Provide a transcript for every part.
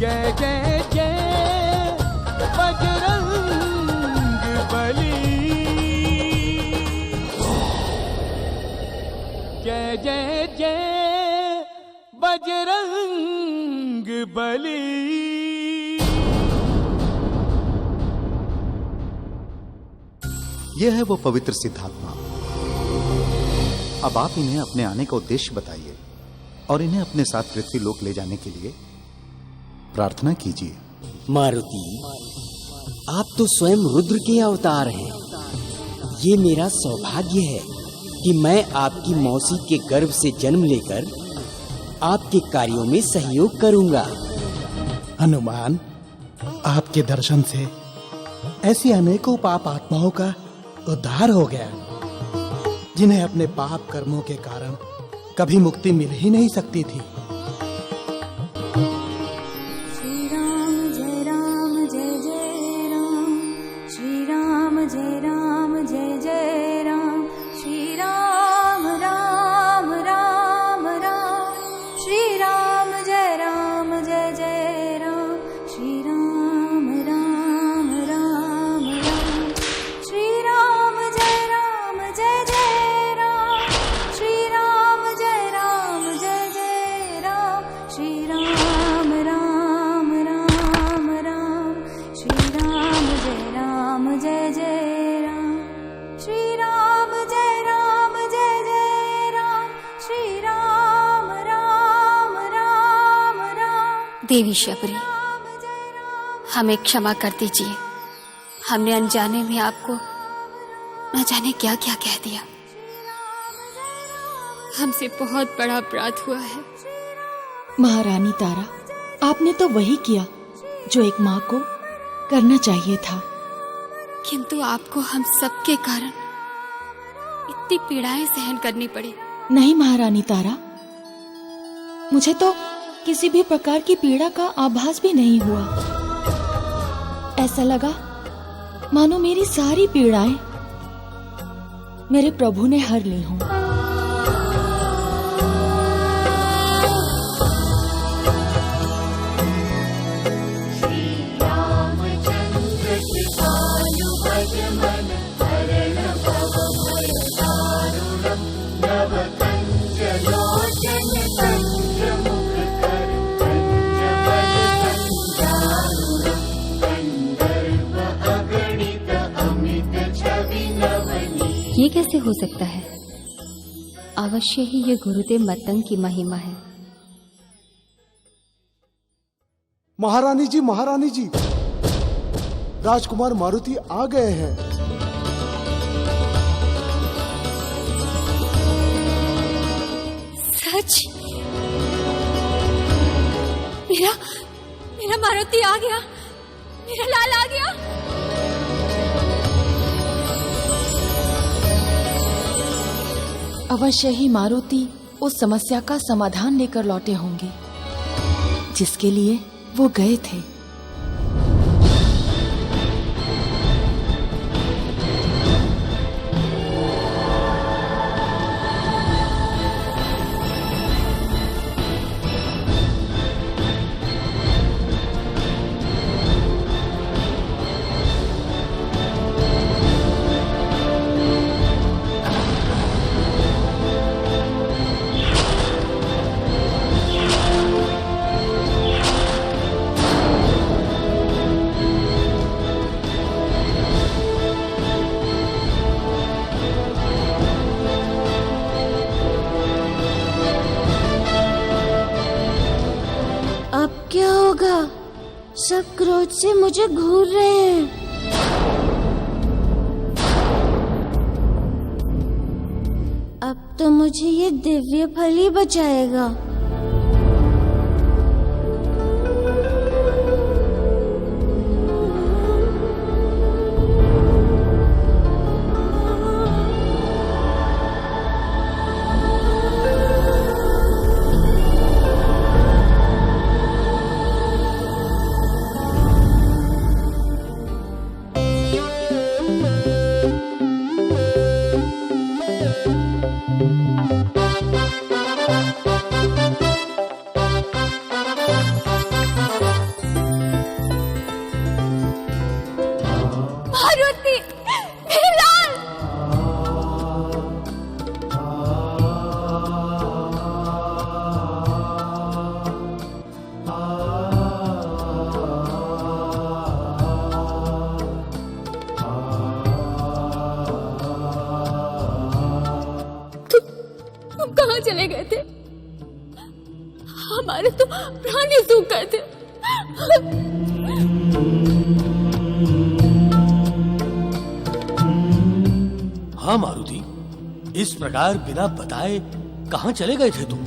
जय जय जय बजरंग बली, जय जय जय बजरंग बली। यह है वो पवित्र सिद्धात्मा। अब आप इन्हें अपने आने का उद्देश्य बताइए और इन्हें अपने साथ पृथ्वी लोक ले जाने के लिए प्रार्थना कीजिए। मारुति, आप तो स्वयं रुद्र के अवतार हैं। ये मेरा सौभाग्य है कि मैं आपकी मौसी के गर्भ से जन्म लेकर आपके कार्यों में सहयोग करूंगा। हनुमान, आपके दर्शन से ऐसी अनेकों पाप आत्माओं का उद्धार हो गया, जिन्हें अपने पाप कर्मों के कारण कभी मुक्ति मिल ही नहीं सकती थी। श्री राम जय राम जय जय राम, श्री राम जय राम जय जय राम, श्री राम राम राम राम, श्री राम जय राम जय जय राम, श्री राम राम राम राम, श्री राम जय राम जय जय राम, श्री राम जय राम जय जय राम, श्री राम राम राम राम, श्री राम जय राम जय जय राम, श्री राम जय राम जय जय राम, श्री राम राम राम राम। देवी शबरी, हमें क्षमा कर दीजिए। हमने अनजाने में आपको न जाने क्या क्या कह दिया। हमसे बहुत बड़ा अपराध हुआ है। महारानी तारा, आपने तो वही किया जो एक माँ को करना चाहिए था। किंतु आपको हम सबके कारण इतनी पीड़ाएं सहन करनी पड़ी। नहीं महारानी तारा, मुझे तो किसी भी प्रकार की पीड़ा का आभास भी नहीं हुआ। ऐसा लगा मानो मेरी सारी पीड़ाएं मेरे प्रभु ने हर ली हों। ये कैसे हो सकता है? अवश्य ही ये गुरुदेव मतंग की महिमा है। महारानी जी, राजकुमार मारुति आ गए हैं। सच? मेरा मारुति आ गया, मेरा लाल आ गया। अवश्य ही मारुति उस समस्या का समाधान लेकर लौटे होंगे जिसके लिए वो गए थे। सब क्रोध से मुझे घूर रहे हैं। अब तो मुझे ये दिव्य फल ही बचाएगा। मारुति, मेरे लाल। तुम कहाँ चले गए थे? हमारे तो प्राण ही सूख गए थे। हाँ मारुति, इस प्रकार बिना बताए कहाँ चले गए थे तुम?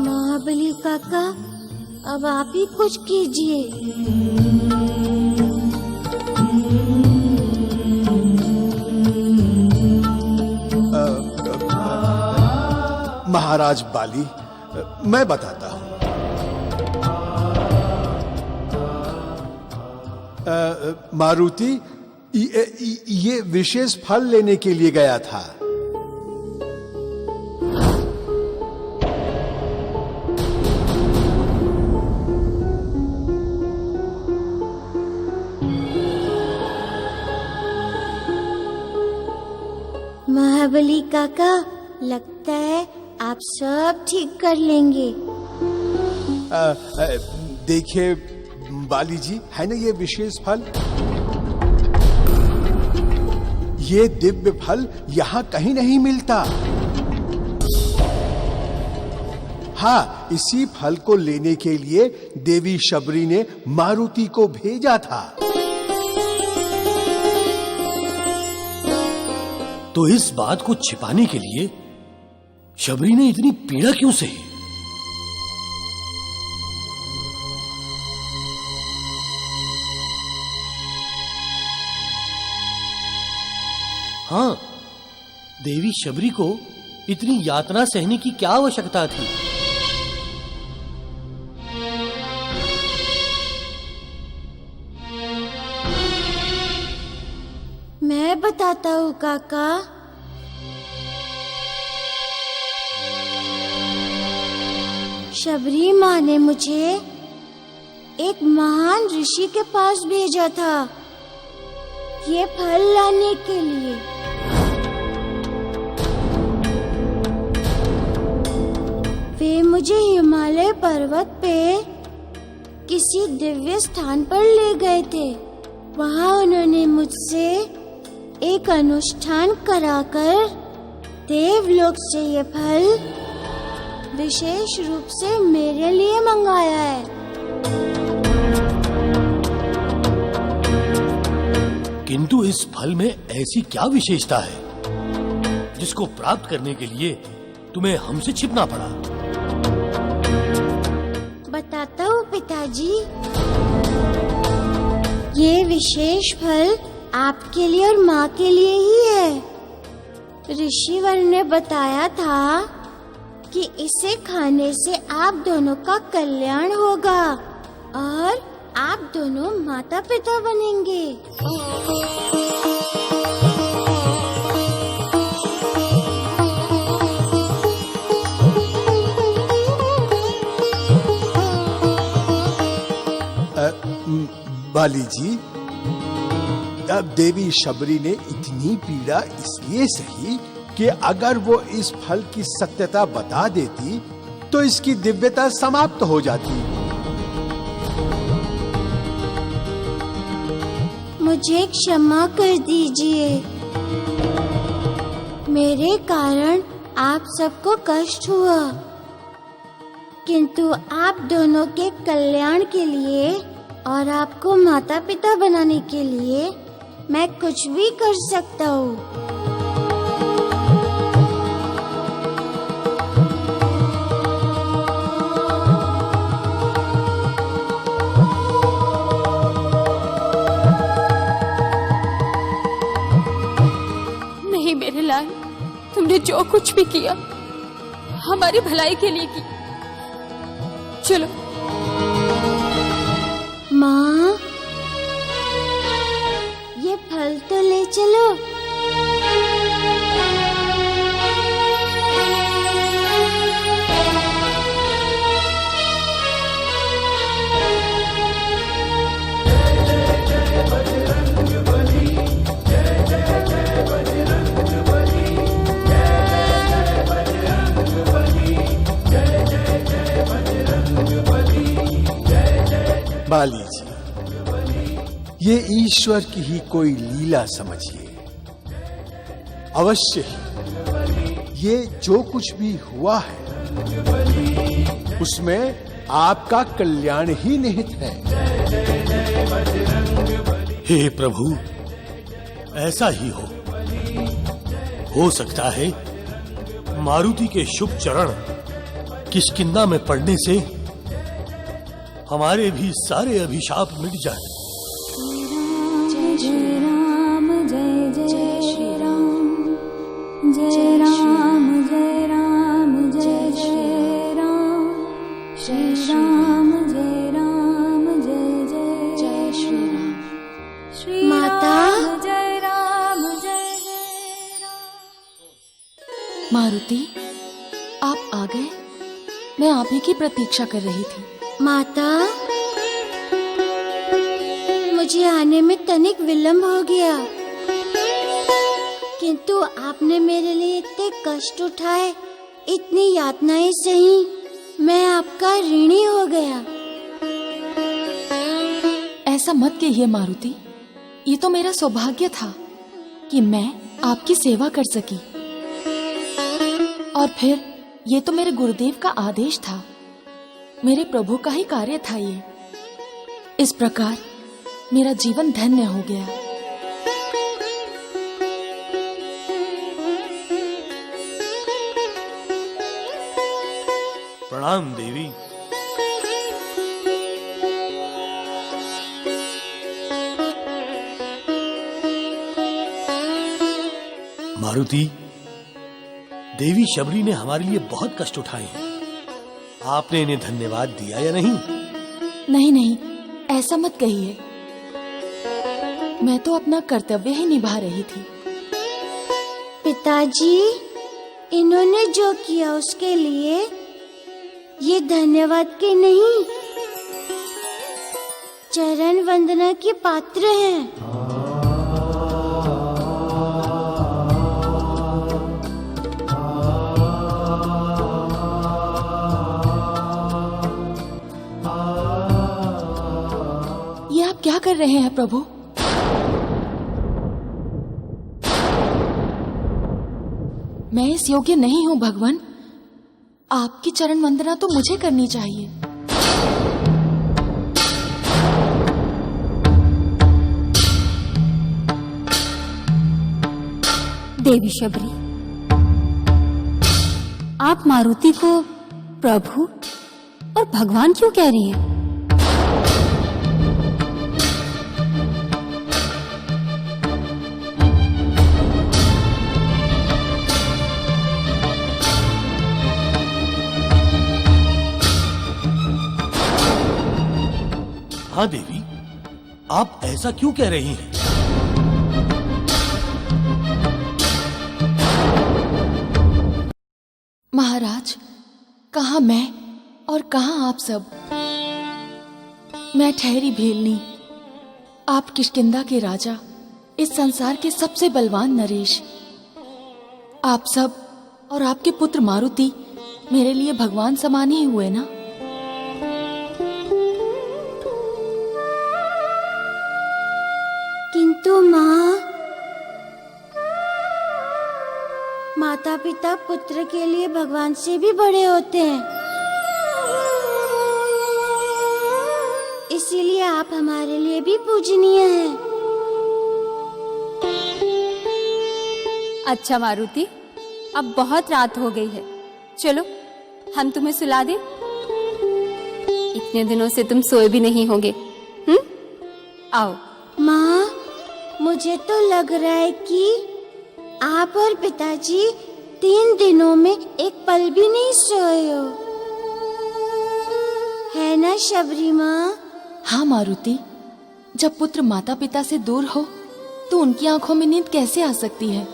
महाबली काका, अब आप ही कुछ कीजिए। महाराज बाली, मैं बताता हूं। मारुति ये विशेष फल लेने के लिए गया था। महाबली काका, लगता है आप सब ठीक कर लेंगे। देखिए बाली जी, है ना ये विशेष फल? ये दिव्य फल यहाँ कहीं नहीं मिलता। हाँ, इसी फल को लेने के लिए देवी शबरी ने मारुति को भेजा था। तो इस बात को छिपाने के लिए शबरी ने इतनी पीड़ा क्यों सही? हाँ, देवी शबरी को इतनी यातना सहने की क्या आवश्यकता थी? मैं बताता हूँ काका। शबरी माँ ने मुझे एक महान ऋषि के पास भेजा था ये फल लाने के लिए। वे मुझे हिमालय पर्वत पे किसी दिव्य स्थान पर ले गए थे। वहाँ उन्होंने मुझसे एक अनुष्ठान कराकर देवलोक से ये फल विशेष रूप से मेरे लिए मंगाया है। किंतु इस फल में ऐसी क्या विशेषता है जिसको प्राप्त करने के लिए तुम्हें हमसे छिपना पड़ा? बताता हूँ पिताजी। ये विशेष फल आपके लिए और माँ के लिए ही है। ऋषिवर ने बताया था कि इसे खाने से आप दोनों का कल्याण होगा और आप दोनों माता पिता बनेंगे। बाली जी, अब देवी शबरी ने इतनी पीड़ा इसलिए सही कि अगर वो इस फल की सत्यता बता देती तो इसकी दिव्यता समाप्त हो जाती। मुझे क्षमा कर दीजिए। मेरे कारण आप सबको कष्ट हुआ, किंतु आप दोनों के कल्याण के लिए और आपको माता पिता बनाने के लिए मैं कुछ भी कर सकता हूँ। नहीं मेरे लाल, तुमने जो कुछ भी किया हमारी भलाई के लिए की। चलो माँ, ये फल तो ले चलो। बाली जी, ये ईश्वर की ही कोई लीला समझिए। अवश्य ही ये जो कुछ भी हुआ है उसमें आपका कल्याण ही निहित है। हे प्रभु, ऐसा ही हो सकता है मारुति के शुभ चरण किष्किंधा में पड़ने से हमारे भी सारे अभिशाप मिट जाए। जय राम जय जय श्री राम, जय राम जय राम जय जय राम, श्री राम जय राम जय जय जय श्री राम, श्री माता? राम जय राम जय जय राम। मारुति, आप आ गए? मैं आप ही की प्रतीक्षा कर रही थी। माता, मुझे आने में तनिक विलंब हो गया, किंतु आपने मेरे लिए इतने कष्ट उठाए, इतनी यातनाएं सही, मैं आपका ऋणी हो गया। ऐसा मत कहिए मारुति, ये तो मेरा सौभाग्य था कि मैं आपकी सेवा कर सकी, और फिर ये तो मेरे गुरुदेव का आदेश था, मेरे प्रभु का ही कार्य था ये। इस प्रकार मेरा जीवन धन्य हो गया। प्रणाम देवी। मारुति, देवी शबरी ने हमारे लिए बहुत कष्ट उठाए हैं। आपने इन्हें धन्यवाद दिया या नहीं? नहीं नहीं, ऐसा मत कहिए, मैं तो अपना कर्तव्य ही निभा रही थी। पिताजी, इन्होंने जो किया उसके लिए ये धन्यवाद के नहीं, चरण वंदना के पात्र हैं। ये आप क्या कर रहे हैं प्रभु? मैं इस योग्य नहीं हूँ भगवान, आपकी चरण वंदना तो मुझे करनी चाहिए। देवी शबरी, आप मारुति को प्रभु और भगवान क्यों कह रही हैं? हाँ देवी, आप ऐसा क्यों कह रही हैं? महाराज, कहाँ मैं और कहाँ आप सब? मैं ठहरी भेलनी, आप किष्किंधा के राजा, इस संसार के सबसे बलवान नरेश। आप सब और आपके पुत्र मारुति मेरे लिए भगवान समान ही हुए ना। किंतु माँ, माता पिता पुत्र के लिए भगवान से भी बड़े होते हैं, इसीलिए आप हमारे लिए भी पूजनीय हैं। अच्छा मारुति, अब बहुत रात हो गई है, चलो हम तुम्हें सुला दें। इतने दिनों से तुम सोए भी नहीं होंगे। आओ। माँ, मुझे तो लग रहा है कि आप और पिताजी 3 दिनों में एक पल भी नहीं सोए हो, है ना शबरी माँ? हाँ मारुति, जब पुत्र माता पिता से दूर हो तो उनकी आंखों में नींद कैसे आ सकती है?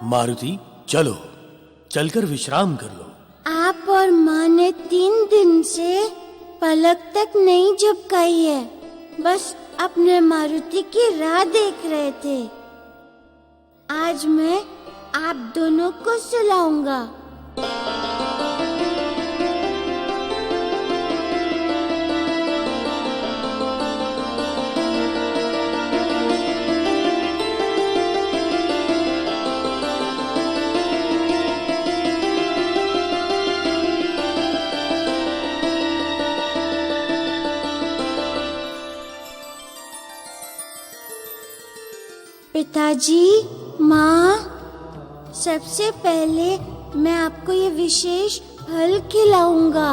मारुति, चलो, चलकर विश्राम कर लो। आप और माँ ने 3 दिन से पलक तक नहीं झपकाई है, बस अपने मारुति की राह देख रहे थे। आज मैं आप दोनों को सुलाऊंगा। पिताजी, माँ, सबसे पहले मैं आपको ये विशेष फल खिलाऊंगा।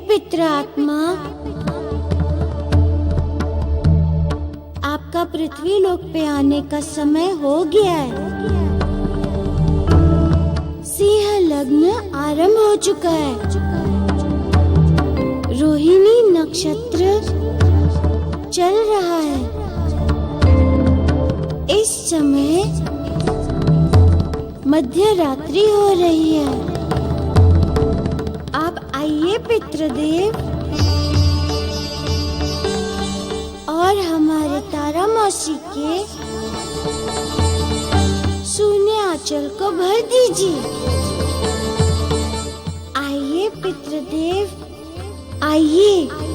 पितृ आत्मा, आपका पृथ्वी लोक पे आने का समय हो गया है। सिंह लग्न आरंभ हो चुका है। रोहिणी नक्षत्र चल रहा है। इस समय मध्य रात्रि हो रही है। आप आइए पितृदेव और हमारे तारा मौसी के सूने आंचल को भर दीजिए। आइए पितृदेव, आइए।